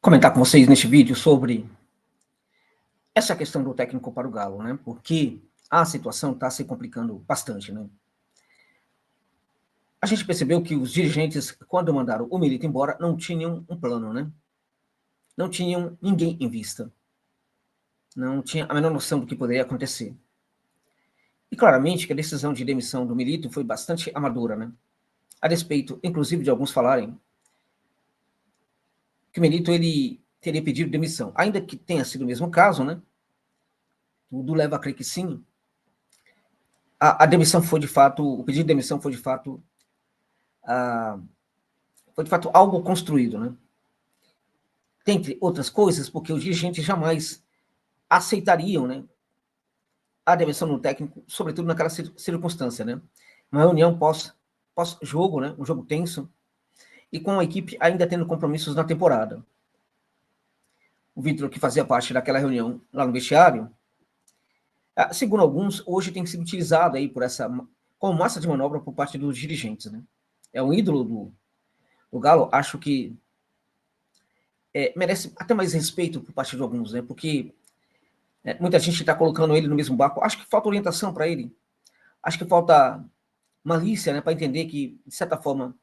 comentar com vocês neste vídeo sobre essa questão do técnico para o Galo, né? Porque a situação está se complicando bastante, né? A gente percebeu que os dirigentes, quando mandaram o Milito embora, não tinham um plano, né? Não tinham ninguém em vista. Não tinha a menor noção do que poderia acontecer. E claramente que a decisão de demissão do Milito foi bastante amadora, né? A despeito, inclusive, de alguns falarem que o Milito ele teria pedido demissão. Ainda que tenha sido o mesmo caso, né? Tudo leva a crer que sim. A demissão foi de fato, o pedido de demissão foi de fato algo construído, né? Dentre outras coisas, porque os dirigentes jamais aceitariam, né, a demissão do técnico, sobretudo naquela circunstância, né? Uma reunião pós-jogo, né? Um jogo tenso, e com a equipe ainda tendo compromissos na temporada. O Vitor, que fazia parte daquela reunião lá no vestiário, segundo alguns, hoje tem sido utilizado aí como massa de manobra por parte dos dirigentes, né? É um ídolo do Galo, acho que merece até mais respeito por parte de alguns, né? Porque muita gente está colocando ele no mesmo barco. Acho que falta orientação para ele. Acho que falta malícia, né? Para entender que, de certa forma,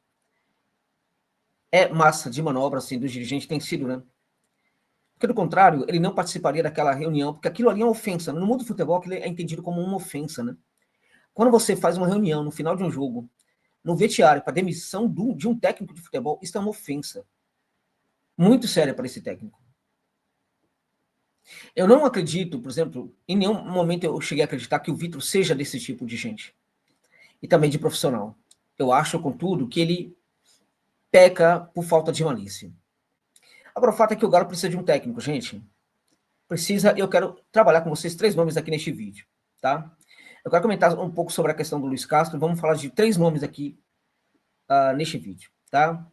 é massa de manobra assim, dos dirigentes, tem sido, né? Porque, do contrário, ele não participaria daquela reunião, porque aquilo ali é uma ofensa. No mundo do futebol, aquilo é entendido como uma ofensa, né? Quando você faz uma reunião no final de um jogo, no vestiário, para demissão de um técnico de futebol, isso é uma ofensa muito séria para esse técnico. Eu não acredito, por exemplo, em nenhum momento eu cheguei a acreditar que o Vitor seja desse tipo de gente. E também de profissional. Eu acho, contudo, que ele peca por falta de malícia. Agora, o fato é que o Galo precisa de um técnico, gente. Precisa, eu quero trabalhar com vocês 3 nomes aqui neste vídeo, tá? Eu quero comentar um pouco sobre a questão do Luiz Castro. Vamos falar de 3 nomes aqui neste vídeo, tá?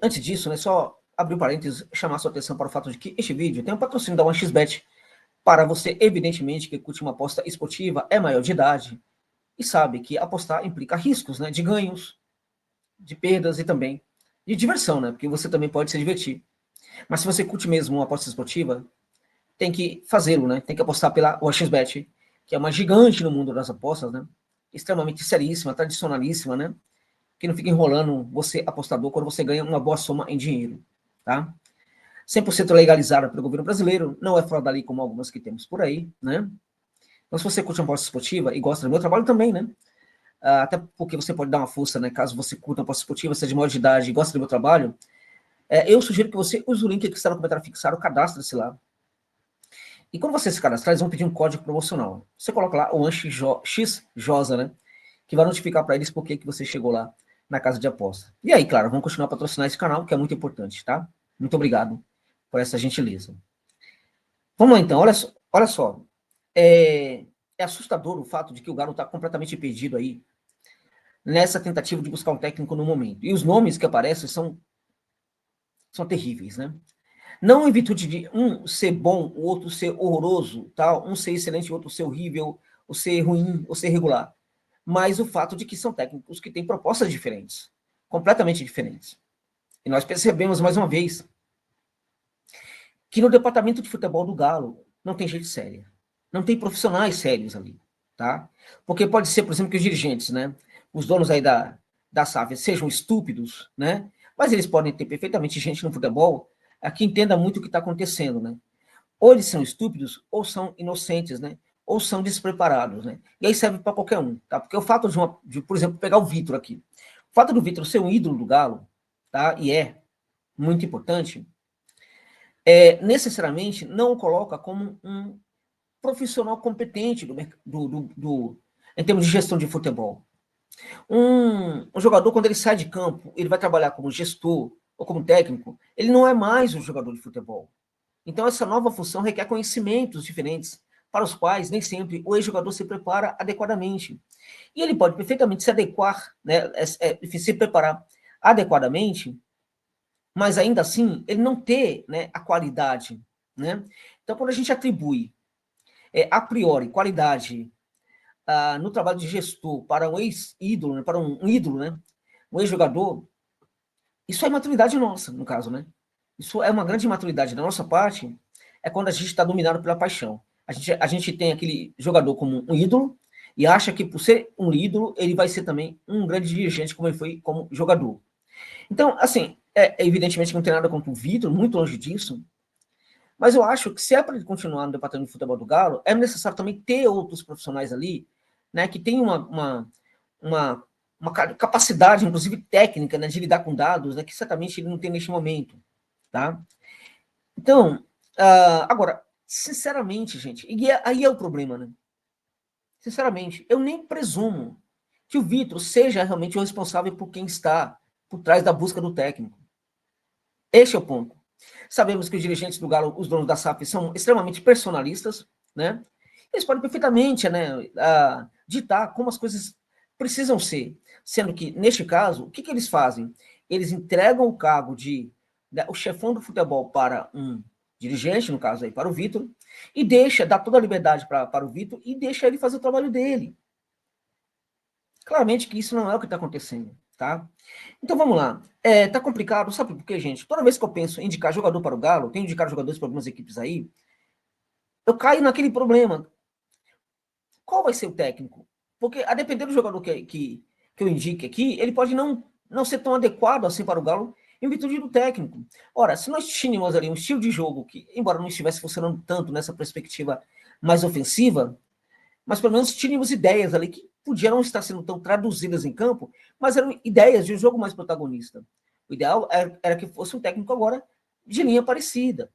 Antes disso, né, só abrir um parênteses, chamar sua atenção para o fato de que este vídeo tem um patrocínio da 1xBet para você, evidentemente, que curte uma aposta esportiva, é maior de idade e sabe que apostar implica riscos, né, de ganhos, de perdas e também de diversão, né, porque você também pode se divertir. Mas se você curte mesmo uma aposta esportiva, tem que fazê-lo, né, tem que apostar pela 1xBet, que é uma gigante no mundo das apostas, né, extremamente seríssima, tradicionalíssima, né, que não fica enrolando você, apostador, quando você ganha uma boa soma em dinheiro, tá? 100% legalizada pelo governo brasileiro, não é fora da lei como algumas que temos por aí, né? Então, se você curte uma aposta esportiva e gosta do meu trabalho também, né? Até porque você pode dar uma força, né? Caso você curta uma aposta esportiva, seja de maior de idade e gosta do meu trabalho, eu sugiro que você use o link que está no comentário fixado, cadastre-se lá. E quando você se cadastrar, eles vão pedir um código promocional. Você coloca lá o XJOSA, né? Que vai notificar para eles por que você chegou lá na casa de aposta. E aí, claro, vamos continuar a patrocinar esse canal, que é muito importante, tá? Muito obrigado por essa gentileza. Vamos lá, então. Olha só. É assustador o fato de que o Galo está completamente perdido aí nessa tentativa de buscar um técnico no momento. E os nomes que aparecem são terríveis, né? Não em virtude de um ser bom, o outro ser horroroso, tal, um ser excelente, o outro ser horrível, ou ser ruim, ou ser regular. Mas o fato de que são técnicos que têm propostas diferentes, completamente diferentes. E nós percebemos, mais uma vez, que no departamento de futebol do Galo não tem gente séria. Não tem profissionais sérios ali, tá? Porque pode ser, por exemplo, que os dirigentes, né, os donos aí da SAF sejam estúpidos, né? Mas eles podem ter perfeitamente gente no futebol que entenda muito o que está acontecendo, né? Ou eles são estúpidos, ou são inocentes, né? Ou são despreparados, né? E aí serve para qualquer um, tá? Porque o fato de, por exemplo, pegar o Vitor aqui. O fato do Vitor ser um ídolo do Galo, tá? E é muito importante, necessariamente não o coloca como um profissional competente em termos de gestão de futebol. Um jogador, quando ele sai de campo, ele vai trabalhar como gestor ou como técnico, ele não é mais um jogador de futebol. Então, essa nova função requer conhecimentos diferentes, para os quais nem sempre o ex-jogador se prepara adequadamente. E ele pode perfeitamente se adequar, né, se preparar adequadamente, mas ainda assim ele não ter, né, a qualidade, né? Então, quando a gente atribui a priori qualidade no trabalho de gestor para um ex-ídolo, né, para um ídolo, né, um ex-jogador, isso é maturidade nossa, no caso, né? isso é uma grande maturidade da nossa parte, é quando a gente está dominado pela paixão. A gente tem aquele jogador como um ídolo e acha que por ser um ídolo, ele vai ser também um grande dirigente, como ele foi como jogador. Então, assim, evidentemente que não tem nada contra o Vitor, muito longe disso, mas eu acho que se é para ele continuar no departamento de futebol do Galo, é necessário também ter outros profissionais ali, né, que tenham uma capacidade, inclusive técnica, né, de lidar com dados, né, que certamente ele não tem neste momento, tá? Então, agora, sinceramente, gente, aí é o problema, né? Sinceramente, eu nem presumo que o Vitor seja realmente o responsável por quem está por trás da busca do técnico. Este é o ponto. Sabemos que os dirigentes do Galo, os donos da SAF, são extremamente personalistas, né? Eles podem perfeitamente, né, ditar como as coisas precisam ser. Sendo que, neste caso, o que eles fazem? Eles entregam o cargo de o chefão do futebol para um dirigente, no caso aí, para o Vitor, e dá toda a liberdade para o Vitor e deixa ele fazer o trabalho dele. Claramente que isso não é o que está acontecendo, tá? Então vamos lá. Tá complicado, sabe por quê, gente? Toda vez que eu penso em indicar jogador para o Galo, tenho indicado jogadores para algumas equipes aí, eu caio naquele problema. Qual vai ser o técnico? Porque, a depender do jogador que eu indique aqui, ele pode não ser tão adequado assim para o Galo em virtude do técnico. Ora, se nós tínhamos ali um estilo de jogo que, embora não estivesse funcionando tanto nessa perspectiva mais ofensiva, mas pelo menos tínhamos ideias ali que podiam não estar sendo tão traduzidas em campo, mas eram ideias de um jogo mais protagonista. O ideal era que fosse um técnico agora de linha parecida.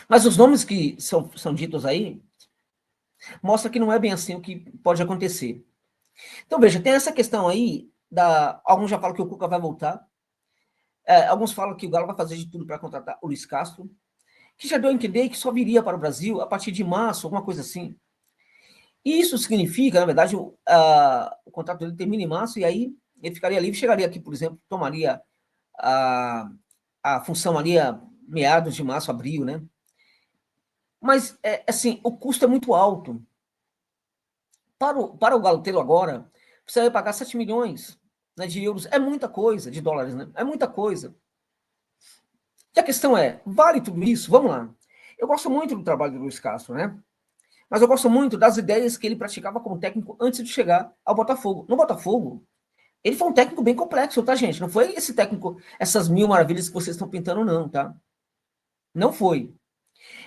Mas os nomes que são ditos aí mostram que não é bem assim o que pode acontecer. Então, veja, tem essa questão aí, alguns já falam que o Cuca vai voltar, alguns falam que o Galo vai fazer de tudo para contratar o Luiz Castro, que já deu a entender que só viria para o Brasil a partir de março, alguma coisa assim. E isso significa, na verdade, o contrato dele termina em março, e aí ele ficaria livre, chegaria aqui, por exemplo, tomaria a função ali a meados de março, abril, né? Mas, assim, o custo é muito alto. Para o Galo tê-lo agora, precisa pagar 7 milhões, né, de euros. É muita coisa, de dólares, né? É muita coisa. E a questão é, vale tudo isso? Vamos lá. Eu gosto muito do trabalho do Luiz Castro, né? Mas eu gosto muito das ideias que ele praticava como técnico antes de chegar ao Botafogo. No Botafogo, ele foi um técnico bem complexo, tá, gente? Não foi esse técnico, essas mil maravilhas que vocês estão pintando, não, tá? Não foi.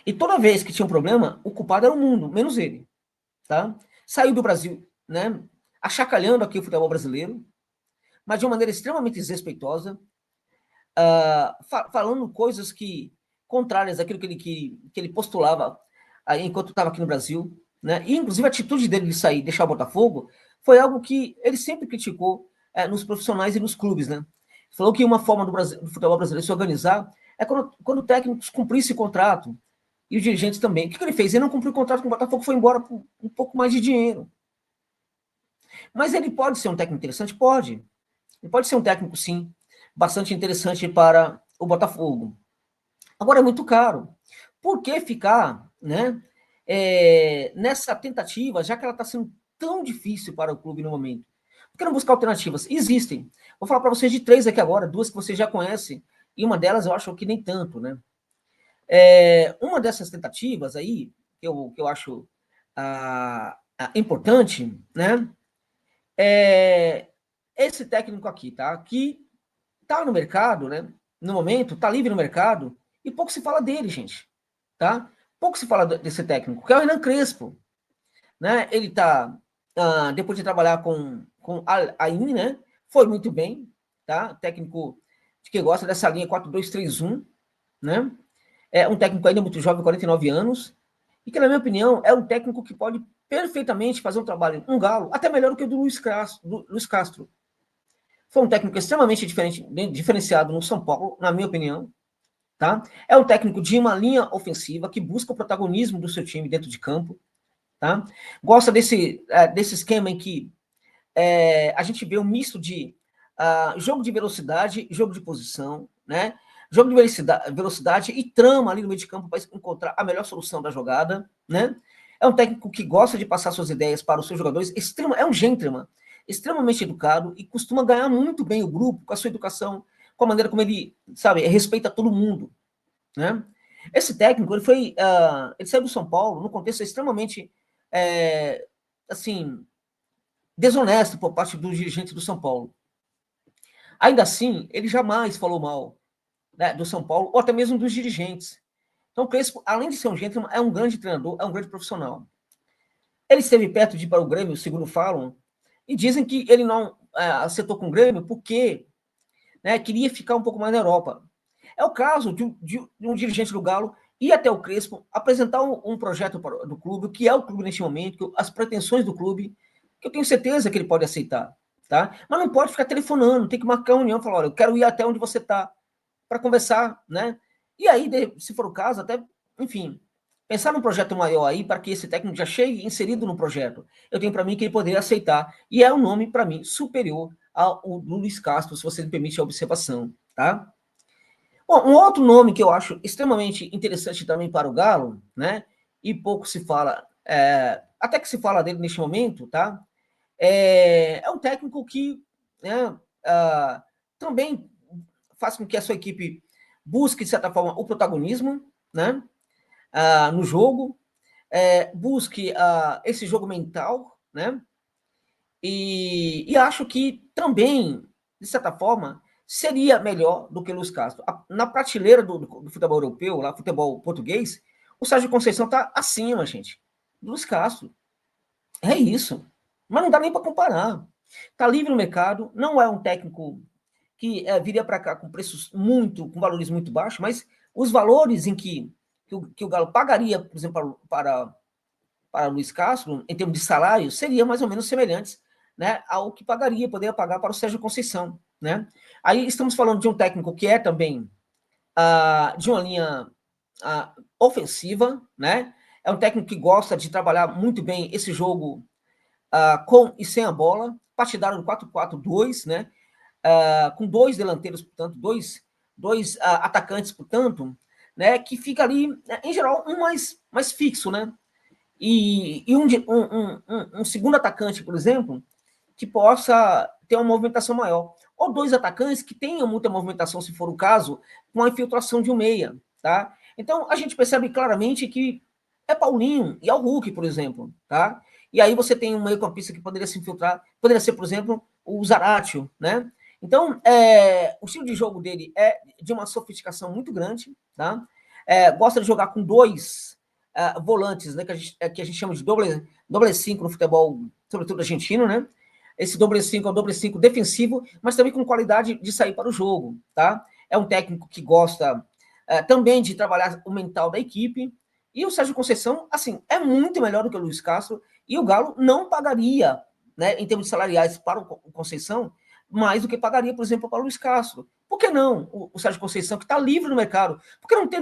E toda vez que tinha um problema, o culpado era o mundo, menos ele, tá? Saiu do Brasil, né? Achacalhando aqui o futebol brasileiro, mas de uma maneira extremamente desrespeitosa, falando coisas contrárias àquilo que ele postulava enquanto estava aqui no Brasil, né? E, inclusive, a atitude dele de sair, deixar o Botafogo, foi algo que ele sempre criticou nos profissionais e nos clubes, né? Falou que uma forma do futebol brasileiro se organizar é quando técnicos cumprissem o contrato, e os dirigentes também. O que ele fez? Ele não cumpriu o contrato com o Botafogo, foi embora por um pouco mais de dinheiro. Mas ele pode ser um técnico interessante? Pode. Ele pode ser um técnico, sim, bastante interessante para o Botafogo. Agora é muito caro. Por que ficar, né, nessa tentativa, já que ela está sendo tão difícil para o clube no momento? Por que não buscar alternativas? Existem. Vou falar para vocês de 3 aqui agora, 2 que vocês já conhecem, e uma delas eu acho que nem tanto, né? Uma dessas tentativas aí, que eu acho importante, né? Esse técnico aqui, tá? Que tá no mercado, né? No momento, tá livre no mercado, e pouco se fala dele, gente, tá? Pouco se fala desse técnico, que é o Hernan Crespo, né? Ele tá, depois de trabalhar com a Ain, né? Foi muito bem, tá? Técnico que gosta dessa linha 4-2-3-1, né? É um técnico ainda muito jovem, 49 anos, e que, na minha opinião, é um técnico que pode perfeitamente fazer um trabalho, um Galo, até melhor do que o do Luiz Castro. Foi um técnico extremamente diferenciado no São Paulo, na minha opinião. Tá? É um técnico de uma linha ofensiva que busca o protagonismo do seu time dentro de campo. Tá? Gosta desse esquema em que a gente vê um misto de jogo de velocidade, jogo de posição, né? Jogo de velocidade e trama ali no meio de campo para encontrar a melhor solução da jogada, né? É um técnico que gosta de passar suas ideias para os seus jogadores, é um gentleman, extremamente educado e costuma ganhar muito bem o grupo com a sua educação, com a maneira como ele, sabe, respeita todo mundo, né? Esse técnico, ele saiu do São Paulo num contexto extremamente, assim, desonesto por parte dos dirigentes do São Paulo. Ainda assim, ele jamais falou mal, né, do São Paulo, ou até mesmo dos dirigentes. Então, o Crespo, além de ser um gentleman, é um grande treinador, é um grande profissional. Ele esteve perto de ir para o Grêmio, segundo falam, e dizem que ele não acertou com o Grêmio porque, né, queria ficar um pouco mais na Europa. É o caso de um dirigente do Galo ir até o Crespo, apresentar um projeto do clube, que é o clube neste momento, as pretensões do clube, que eu tenho certeza que ele pode aceitar. Tá? Mas não pode ficar telefonando, tem que marcar uma união, falar, olha, eu quero ir até onde você está, para conversar, né? E aí, se for o caso, até, enfim, pensar num projeto maior aí, para que esse técnico já chegue inserido no projeto. Eu tenho para mim que ele poderia aceitar, e é um nome, para mim, superior ao do Luiz Castro, se você me permite a observação, tá? Bom, um outro nome que eu acho extremamente interessante também para o Galo, né? E pouco se fala, até que se fala dele neste momento, tá? É um técnico que, né, também faz com que a sua equipe busque, de certa forma, o protagonismo, né? No jogo, busque esse jogo mental, né? E acho que também, de certa forma, seria melhor do que o Luiz Castro. Na prateleira do futebol europeu, lá, futebol português, o Sérgio Conceição está acima, gente, do Luiz Castro. É isso. Mas não dá nem para comparar. Está livre no mercado, não é um técnico que viria para cá com preços com valores muito baixos, mas os valores em que o Galo pagaria, por exemplo, para Luiz Castro, em termos de salário, seriam mais ou menos semelhantes, né, ao que poderia pagar para o Sérgio Conceição. Né? Aí estamos falando de um técnico que é também de uma linha ofensiva, né? É um técnico que gosta de trabalhar muito bem esse jogo com e sem a bola, partidário no 4-4-2, né? Com dois delanteiros, portanto, dois atacantes, portanto, né? Que fica ali, em geral, um mais fixo, né? E um segundo atacante, por exemplo, que possa ter uma movimentação maior. Ou dois atacantes que tenham muita movimentação, se for o caso, com a infiltração de um meia, tá? Então, a gente percebe claramente que é Paulinho e é o Hulk, por exemplo, tá? E aí você tem um meio-campista que poderia se infiltrar, poderia ser, por exemplo, o Zaratio, né? Então, o estilo de jogo dele é de uma sofisticação muito grande, tá? Gosta de jogar com dois volantes, né, que a gente chama de doble 5 no futebol, sobretudo argentino, né? Esse doble 5 é um doble 5 defensivo, mas também com qualidade de sair para o jogo, tá? É um técnico que gosta também de trabalhar o mental da equipe. E o Sérgio Conceição, assim, é muito melhor do que o Luiz Castro, e o Galo não pagaria, né, em termos salariais para o Conceição, mais do que pagaria, por exemplo, para o Luiz Castro. Por que não o Sérgio Conceição, que está livre no mercado? Por que não ter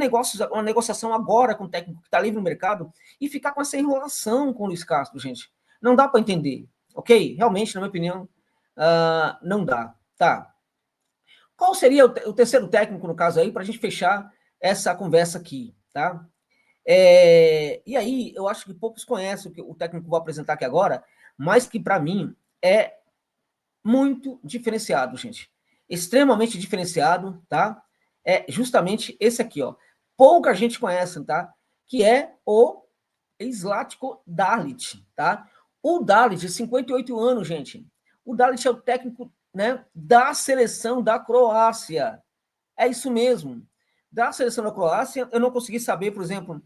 uma negociação agora com o técnico que está livre no mercado e ficar com essa enrolação com o Luiz Castro, gente? Não dá para entender, ok? Realmente, na minha opinião, não dá. Tá. Qual seria o terceiro técnico, no caso aí, para a gente fechar essa conversa aqui, tá? E aí, eu acho que poucos conhecem o técnico que eu vou apresentar aqui agora, mas que, para mim, é muito diferenciado, gente. Extremamente diferenciado, tá? É justamente esse aqui, ó. Pouca gente conhece, tá? Que é o Zlatko Dalic, tá? O Dalic, 58 anos, gente. O Dalic é o técnico, né, da seleção da Croácia. É isso mesmo. Da seleção da Croácia, eu não consegui saber, por exemplo,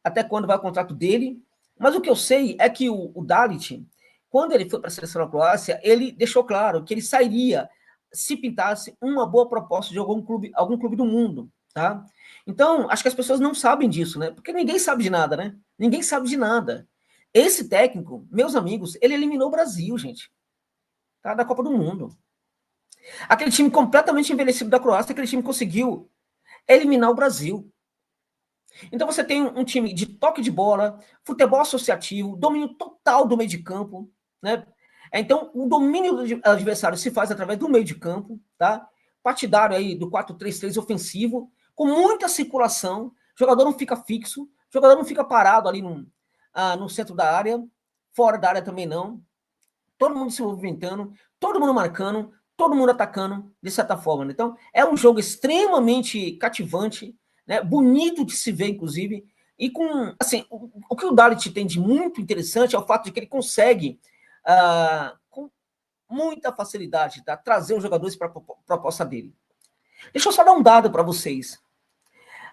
até quando vai o contrato dele, mas o que eu sei é que o Dalic, quando ele foi para a seleção da Croácia, ele deixou claro que ele sairia se pintasse uma boa proposta de algum clube do mundo, tá? Então, acho que as pessoas não sabem disso, né? Porque ninguém sabe de nada, né? Ninguém sabe de nada. Esse técnico, meus amigos, ele eliminou o Brasil, gente, tá? Da Copa do Mundo. Aquele time completamente envelhecido da Croácia, aquele time conseguiu eliminar o Brasil. Então você tem um time de toque de bola, futebol associativo, domínio total do meio de campo, né? Então o domínio do adversário se faz através do meio de campo, tá? Partidário aí do 4-3-3 ofensivo, com muita circulação, o jogador não fica fixo, o jogador não fica parado ali no centro da área, fora da área também não. Todo mundo se movimentando, todo mundo marcando, todo mundo atacando, de certa forma. Né? Então, é um jogo extremamente cativante, né? Bonito de se ver, inclusive, e com, assim, o que o Dalit tem de muito interessante é o fato de que ele consegue, com muita facilidade, tá? Trazer os jogadores para a proposta dele. Deixa eu só dar um dado para vocês.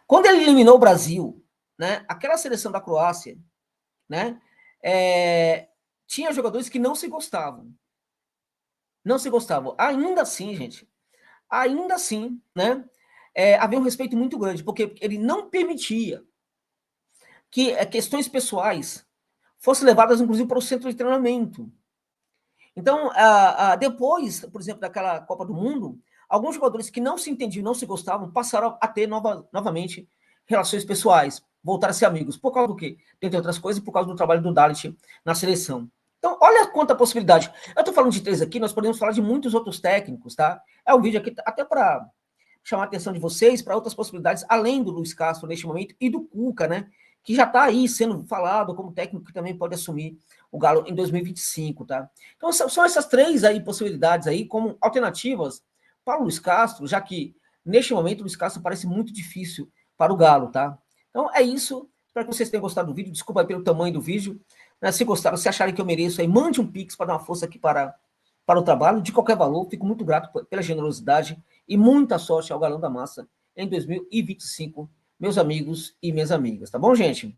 Quando ele eliminou o Brasil, né, aquela seleção da Croácia, né, tinha jogadores que não se gostavam. Não se gostavam. Ainda assim, gente, ainda assim, né, havia um respeito muito grande, porque ele não permitia que questões pessoais fossem levadas, inclusive, para o centro de treinamento. Então, depois, por exemplo, daquela Copa do Mundo, alguns jogadores que não se entendiam, não se gostavam, passaram a ter novamente relações pessoais, voltaram a ser amigos. Por causa do quê? Dentre outras coisas, por causa do trabalho do Dalit na seleção. Então, olha quanta possibilidade. Eu estou falando de 3 aqui, nós podemos falar de muitos outros técnicos, tá? É um vídeo aqui até para chamar a atenção de vocês para outras possibilidades, além do Luiz Castro neste momento e do Cuca, né? Que já está aí sendo falado como técnico que também pode assumir o Galo em 2025, tá? Então, são essas 3 aí possibilidades aí como alternativas para o Luiz Castro, já que neste momento o Luiz Castro parece muito difícil para o Galo, tá? Então, é isso. Espero que vocês tenham gostado do vídeo. Desculpa aí pelo tamanho do vídeo. Né? Se gostaram, se acharem que eu mereço, aí mande um pix para dar uma força aqui para o trabalho, de qualquer valor. Fico muito grato pela generosidade e muita sorte ao Galão da Massa em 2025, meus amigos e minhas amigas. Tá bom, gente?